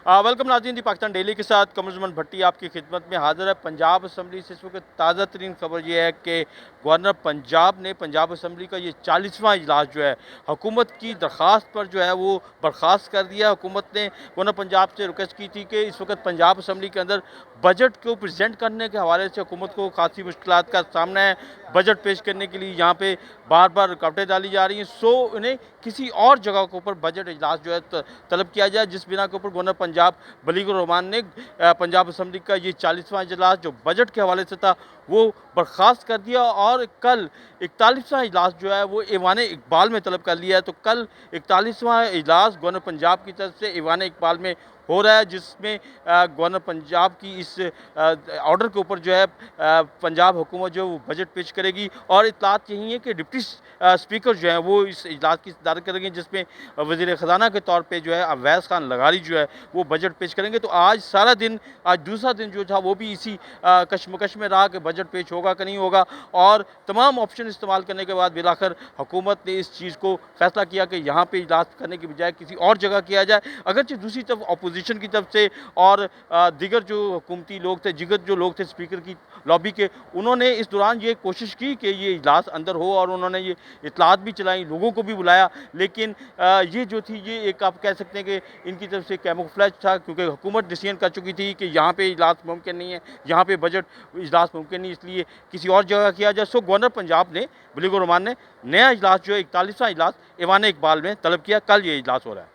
Welcome नाज़रीन दी Pakistan daily के साथ कमरुज़्ज़मान भट्टी आपकी खिदमत में हाज़िर है। पंजाब असम्बली से इस वक्त ताज़ा तरीन खबर ये है कि गवर्नर पंजाब ने पंजाब असम्बली का ये 40वां इजलास जो है हुकूमत की दरख्वास्त पर जो है वो बर्खास्त कर दिया। हुकूमत ने गवर्नर पंजाब से रिक्वेस्ट की थी कि इस वक्त पंजाब असम्बली के अंदर बजट को प्रेजेंट करने के हवाले से हुकूमत को खासी मुश्किलात का सामना है। बजट पेश करने के लिए यहाँ पे बार बार रुकावटें डाली जा रही हैं। सो उन्हें किसी और जगह के ऊपर बजट इजलास जो है तलब किया जाए, जिस बिना के ऊपर गवर्नर पंजाब बलीगुर रहमान ने पंजाब असम्बली का ये 40वां इजलास जो बजट के हवाले से था वो बर्खास्त कर दिया और कल 41वां इजलास जो है वो ईवान इकबाल में तलब कर लिया है। तो कल 41वां इजलास गवर्नर पंजाब की तरफ से ईवान इकबाल में हो रहा है, जिसमें गवर्नर पंजाब की इस ऑर्डर के ऊपर जो है पंजाब हुकूमत जो बजट पेश करेगी। और इत्तलात यही है कि डिप्टी स्पीकर जो है वो इस इजलास की सदारत करेंगे, जिसमें वज़ीर ख़ज़ाना के तौर पे जो है अवैस खान लगारी जो है वो बजट पेश करेंगे। तो आज सारा दिन, आज दूसरा दिन जो था वो भी इसी कशमकश में रहा कि बजट पेश होगा कि नहीं होगा। और तमाम ऑप्शन इस्तेमाल करने के बाद बिलाखिर हुकूमत ने इस चीज़ को फैसला किया कि यहाँ पे इजलास करने की बजाय किसी और जगह किया जाए। अगरचे दूसरी तरफ अपोजिशन की तरफ से और दीगर जो हुकूमती लोग थे, जिगर जो लोग थे स्पीकर की लॉबी के, उन्होंने इस दौरान ये कोशिश की कि ये इजलास अंदर हो और उन्होंने ये इतलात भी चलाई, लोगों को भी बुलाया। लेकिन ये जो थी ये एक आप कह सकते हैं कि इनकी तरफ से कैमोफ्लेज था, क्योंकि हुकूमत डिसीजन कर चुकी थी कि यहाँ पे इजलास मुमकिन नहीं है, यहाँ पे बजट इजलास मुमकिन नहीं, इसलिए किसी और जगह किया जाए। सो गवर्नर पंजाब ने बलीगुर रहमान ने नया इजलास जो है 41वां इजलास ईवान इकबाल में तलब किया। कल ये इजलास हो रहा है।